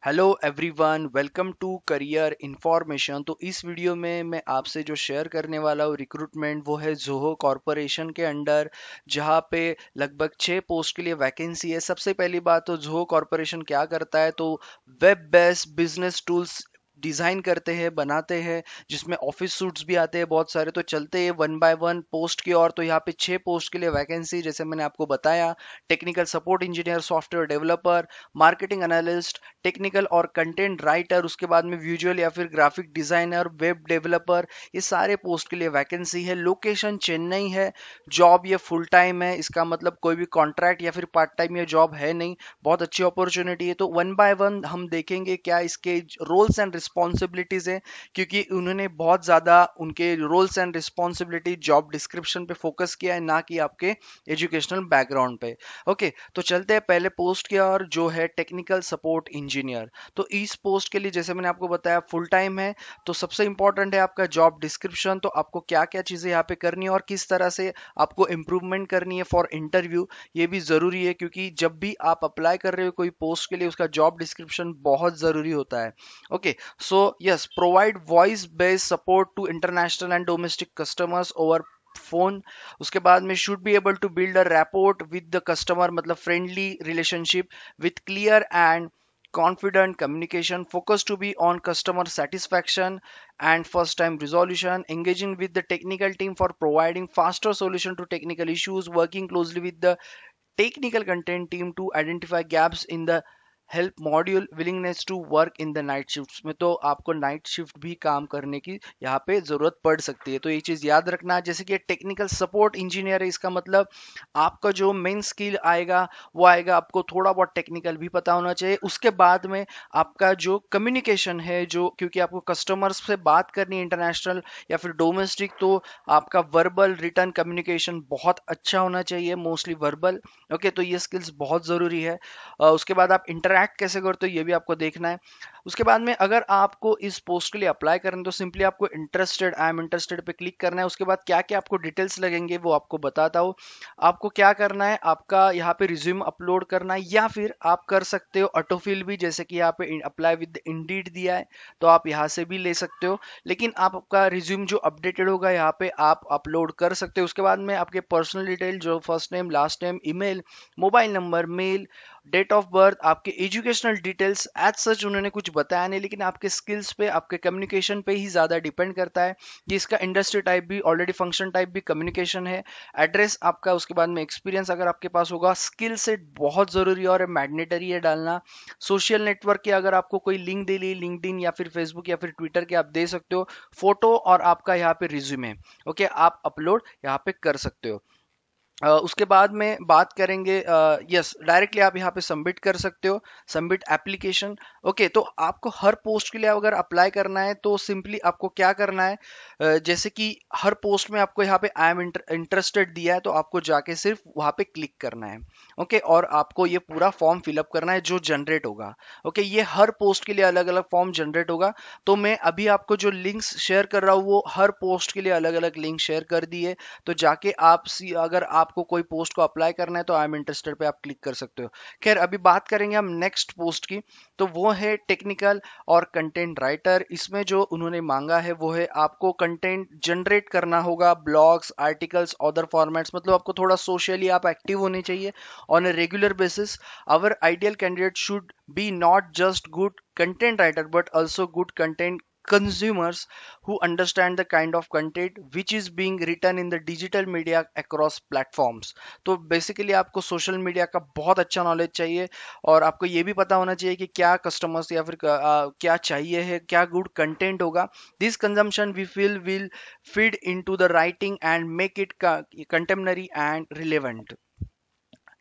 Hello everyone, welcome to career information. तो इस video में मैं आपसे जो शेयर करने वाला हूँ रिक्रूटमेंट, वो है जोहो कॉरपोरेशन के अंडर, जहाँ पे लगभग 6 पोस्ट के लिए वैकेंसी है। सबसे पहली बात, तो जोहो कॉरपोरेशन क्या करता है, तो web based business tools design करते हैं, बनाते हैं, जिसमें ऑफिस सूट्स भी आते हैं बहुत सारे। तो चलते हैं वन बाय वन पोस्ट की ओर। तो यहाँ पे 6 पोस्ट के लिए वैकेंसी, जैसे मैंने आपको बताया, technical support engineer, software developer, marketing analyst, technical और कंटेंट राइटर, उसके बाद में विजुअल या फिर ग्राफिक डिजाइनर, वेब डेवलपर। ये सारे पोस्ट के लिए वैकेंसी है। लोकेशन चेन्नई है। जॉब ये फुल टाइम है, इसका मतलब कोई भी कॉन्ट्रैक्ट या फिर पार्ट टाइम ये जॉब है नहीं। बहुत अच्छी अपॉर्चुनिटी है। तो वन बाय वन हम देखेंगे क्या इसके रोल्स एंड रिस्पॉन्सिबिलिटीज है, क्योंकि उन्होंने बहुत ज्यादा उनके roles and responsibility job description पे फोकस किया है, ना कि आपके एजुकेशनल बैकग्राउंड पे। ओके, तो चलते हैं पहले पोस्ट की ओर, जो है टेक्निकल सपोर्ट इंजीनियर। तो इस पोस्ट के लिए, जैसे मैंने आपको बताया, फुल टाइम है। तो सबसे इंपॉर्टेंट है आपका जॉब डिस्क्रिप्शन। तो आपको क्या क्या चीजें यहाँ पे करनी है और किस तरह से आपको इम्प्रूवमेंट करनी है फॉर इंटरव्यू, ये भी जरूरी है, क्योंकि जब भी आप अप्लाई कर रहे हो कोई पोस्ट के लिए, उसका जॉब डिस्क्रिप्शन बहुत जरूरी होता है। Okay, so yes, provide voice based support to international and domestic customers over phone. उसके बाद में should be able to build a rapport with the customer, मतलब friendly relationship with clear and confident communication, focus to be on customer satisfaction and first time resolution, engaging with the technical team for providing faster solution to technical issues, working closely with the technical content team to identify gaps in the help module, willingness to work in the night shift में। तो आपको night shift भी काम करने की यहाँ पे जरूरत पड़ सकती है। तो ये चीज याद रखना। जैसे कि टेक्निकल सपोर्ट इंजीनियर है, इसका मतलब आपका जो मेन स्किल आएगा वो आएगा, आपको थोड़ा बहुत टेक्निकल भी पता होना चाहिए। उसके बाद में आपका जो कम्युनिकेशन है, जो क्योंकि आपको कस्टमर्स से बात करनी है इंटरनेशनल या फिर डोमेस्टिक, तो आपका वर्बल रिटर्न कम्युनिकेशन बहुत अच्छा होना चाहिए, मोस्टली वर्बल। ओके, तो ये स्किल्स बहुत जरूरी है। उसके बाद आप इंटरैक्ट कैसे करते हो, ये भी आपको देखना है। उसके बाद में अगर आपको इस पोस्ट के लिए अप्लाई करना है, तो सिंपली आपको इंटरेस्टेड, आई एम इंटरेस्टेड पे क्लिक करना है। उसके बाद क्या क्या आपको डिटेल्स लगेंगे वो आपको बताता हूँ। आपको क्या करना है, आपका यहाँ पे रिज्यूम अपलोड करना है, या फिर आप कर सकते हो ऑटोफिल भी, जैसे कि यहाँ पे अप्लाई विद इंडीड दिया है, तो आप यहाँ से भी ले सकते हो। लेकिन आपका रिज्यूम जो अपडेटेड होगा यहाँ पे आप अपलोड कर सकते हो। उसके बाद में आपके पर्सनल डिटेल, जो first name, last name, email, mobile number, mail, date of birth, आपके एजुकेशनल डिटेल्स, एज सच उन्होंने कुछ बताया नहीं, लेकिन आपके स्किल्स पे, आपके कम्युनिकेशन पे ही ज़्यादा डिपेंड करता है कि इसका इंडस्ट्री टाइप भी, ऑलरेडी फंक्शन टाइप भी कम्युनिकेशन है। एड्रेस आपका, उसके बाद में एक्सपीरियंस अगर आपके पास होगा। स्किल सेट बहुत ज़रूरी और मैंडेटरी है डालना। सोशल नेटवर्क के अगर आपको कोई लिंक दे ली, लिंक्डइन या फिर फेसबुक या फिर ट्विटर के, आप दे सकते हो। फोटो और आपका यहाँ पे रिज्यूमे, ओके, आप अपलोड यहाँ पे कर सकते हो। उसके बाद में बात करेंगे, यस, डायरेक्टली आप यहाँ पे सबमिट कर सकते हो, सबमिट एप्लीकेशन। ओके, तो आपको हर पोस्ट के लिए अगर अप्लाई करना है, तो सिंपली आपको क्या करना है, जैसे कि हर पोस्ट में आपको यहाँ पे आई एम इंटरेस्टेड दिया है, तो आपको जाके सिर्फ वहाँ पे क्लिक करना है। ओके, और आपको ये पूरा फॉर्म फिलअप करना है जो जनरेट होगा। ओके, ये हर पोस्ट के लिए अलग अलग फॉर्म जनरेट होगा। तो मैं अभी आपको जो लिंक्स शेयर कर रहा हूँ, वो हर पोस्ट के लिए अलग अलग लिंक शेयर कर दिए। तो जाके आप अगर आपको कोई पोस्ट को अप्लाई करना है, तो आई एम इंटरेस्टेड पे आप क्लिक कर सकते हो। खैर, अभी बात करेंगे हम नेक्स्ट पोस्ट की। तो वो है टेक्निकल और कंटेंट राइटर। इसमें जो उन्होंने मांगा है वो है आपको कंटेंट जनरेट करना होगा, ब्लॉग्स, आर्टिकल्स, अदर फॉर्मेट्स, मतलब आपको थोड़ा सोशली आप एक्टिव होने चाहिए on a regular basis. Our ideal candidate should be not just good content writer but also good content consumers who understand the kind of content which is being written in the digital media across platforms. तो basically आपको social media का बहुत अच्छा knowledge चाहिए, और आपको ये भी पता होना चाहिए कि क्या कस्टमर्स या फिर क्या चाहिए है, क्या गुड कंटेंट होगा। This consumption we feel will feed into the writing and make it contemporary and relevant.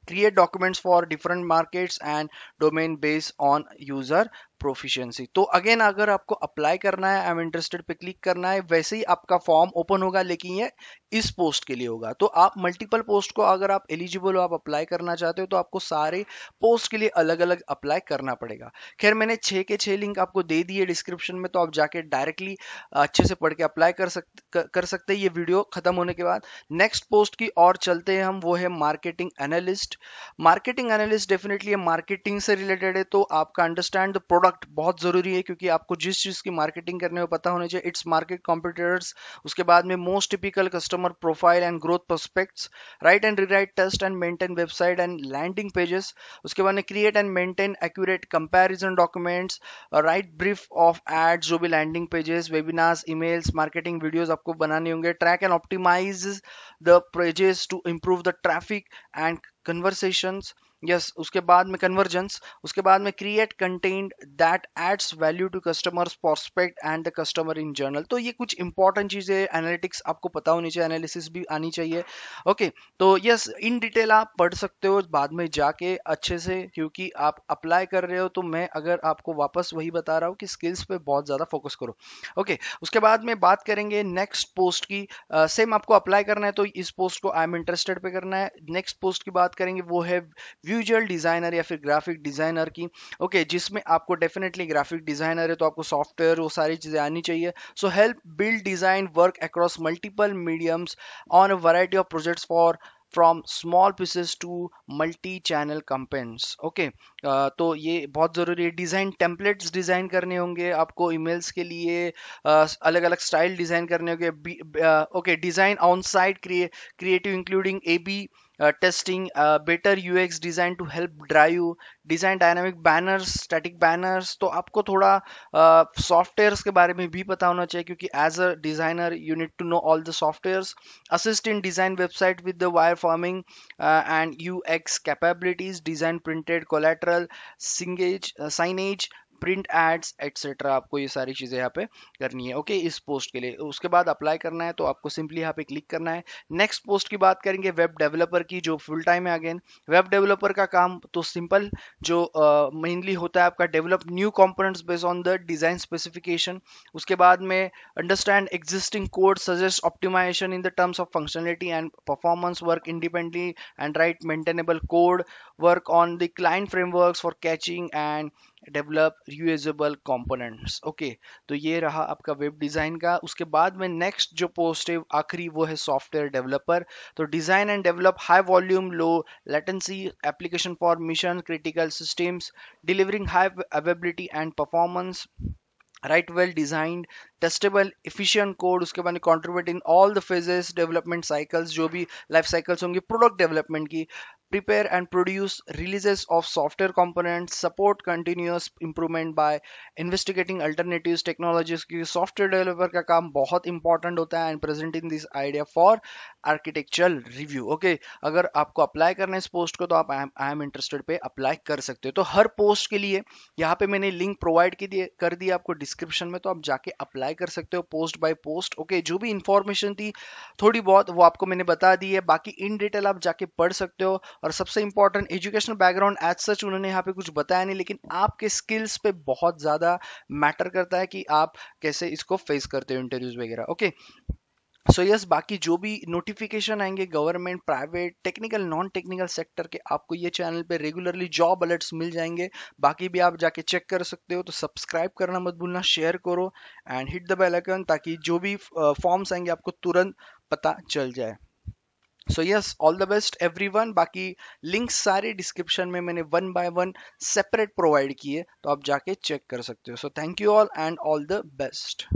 Create documents for different markets and domain based on user proficiency. तो अगेन, अगर आपको अप्लाई करना है, आई एम इंटरेस्टेड पे click करना है, वैसे ही आपका फॉर्म ओपन होगा, लेकिन ये इस पोस्ट के लिए होगा। तो आप मल्टीपल पोस्ट को, अगर आप एलिजिबल हो, आप अप्लाई करना चाहते हो, तो आपको सारे पोस्ट के लिए अलग अलग अप्लाई करना पड़ेगा। खैर मैंने 6 के 6 लिंक आपको दे दिए डिस्क्रिप्शन में, तो आप जाके डायरेक्टली अच्छे से पढ़ के अप्लाई कर सकते हैं ये वीडियो खत्म होने के बाद। नेक्स्ट पोस्ट की और चलते हैं हम, वो है marketing analyst. Marketing analyst definitely marketing से रिलेटेड है, तो आपका अंडरस्टैंड द प्रोडक्ट बहुत जरूरी है, क्योंकि आपको जिस चीज की मार्केटिंग करने में पता होना चाहिए, इट्स मार्केट कॉम्पिटिटर्स, उसके बाद में most typical customer profile and growth prospects, write and rewrite test and maintain website and landing pages, उसके बाद में create and maintain accurate comparison documents, write brief of ads, जो भी landing pages, webinars, emails, marketing videos आपको बनाने होंगे, track and optimize the pages to improve the traffic and conversations, yes, उसके बाद में कन्वर्जेंस, उसके बाद में create content that adds value to customers prospect and the customer in general. तो ये कुछ इंपॉर्टेंट चीजें, एनालिटिक्स आपको पता होनी चाहिए, एनालिसिस भी आनी चाहिए। ओके, तो यस, इन डिटेल आप पढ़ सकते हो बाद में जाके अच्छे से, क्योंकि आप अप्लाई कर रहे हो, तो मैं अगर आपको वापस वही बता रहा हूँ कि स्किल्स पे बहुत ज्यादा फोकस करो। ओके, उसके बाद में बात करेंगे नेक्स्ट पोस्ट की। सेम आपको अप्लाई करना है, तो इस पोस्ट को आई एम इंटरेस्टेड पे करना है। नेक्स्ट पोस्ट की बात करेंगे, वो है विजुअल डिजाइनर या फिर ग्राफिक डिजाइनर की। ओके, जिसमें आपको डेफिनेटली ग्राफिक डिजाइनर है तो आपको सॉफ्टवेयर, वो सारी चीजें आनी चाहिए। So help build design work across multiple mediums on a variety of projects for from small pieces to multi channel campaigns. Okay, तो ये बहुत ज़रूरी है। डिज़ाइन टेम्पलेट्स डिज़ाइन करने होंगे आपको ईमेल्स के लिए, अलग अलग स्टाइल डिज़ाइन करने होंगे। Okay, design on site creative including A B testing, better UX design to help drive, design dynamic banners, static banners। तो आपको थोड़ा सॉफ्टवेयर्स के बारे में भी पता होना चाहिए, क्योंकि as a designer you need to know all the softwares. Assist in design website with the wire forming and UX capabilities, design printed collateral, signage signage, print ads etcetera. आपको ये सारी चीजें यहाँ पे करनी है। ओके, इस पोस्ट के लिए उसके बाद अप्लाई करना है, तो आपको सिंपली यहाँ पे क्लिक करना है। नेक्स्ट पोस्ट की बात करेंगे वेब डेवलपर की, जो फुल टाइम है। अगेन, वेब डेवलपर का काम तो सिंपल, जो मेनली होता है आपका, develop new components based on the design specification. उसके बाद में understand existing code, suggest optimization in the terms of functionality and performance, work independently and write maintainable code, work on the client frameworks for caching and develop usable components. Okay, तो ये रहा आपका web design का। उसके बाद में next जो post है आखिरी, वो है सॉफ्टवेयर डेवलपर। तो design and develop high volume low latency application for mission critical systems, delivering high availability and performance, right well designed testable efficient code. उसके बाद contribute in all the phases development cycles, जो भी life cycles होंगी product development की, prepare and produce releases of software components, support continuous improvement by investigating alternatives technologies, क्योंकि software developer का काम बहुत इंपॉर्टेंट होता है, and presenting this idea for architectural review. Okay, अगर आपको अप्लाई करना है इस पोस्ट को, तो आप आई एम इंटरेस्टेड पे अप्लाई कर सकते हो। तो हर पोस्ट के लिए यहाँ पे मैंने लिंक प्रोवाइड कर दिया आपको डिस्क्रिप्शन में, तो आप जाके अप्लाई कर सकते हो पोस्ट बाय पोस्ट। ओके, जो भी इंफॉर्मेशन थी थोड़ी बहुत वो आपको मैंने बता दी है, बाकी इन डिटेल आप जाके पढ़ सकते हो। और सबसे important, educational background as such उन्होंने यहाँ पे कुछ बताया नहीं, लेकिन आपके स्किल्स पे बहुत ज्यादा मैटर करता है कि आप कैसे इसको फेस करते हो इंटरव्यूज वगैरह। ओके, सो यस, बाकी जो भी नोटिफिकेशन आएंगे government, private, technical, non technical sector के, आपको ये चैनल पे रेगुलरली जॉब अलर्ट्स मिल जाएंगे। बाकी भी आप जाके चेक कर सकते हो। तो सब्सक्राइब करना मत भूलना, शेयर करो and hit the bell icon, ताकि जो भी फॉर्म्स आएंगे आपको तुरंत पता चल जाए। So yes, all the best everyone. बाकी लिंक्स सारे डिस्क्रिप्शन में मैंने one by one separate provide किए, तो आप जाके चेक कर सकते हो। So thank you all and all the best.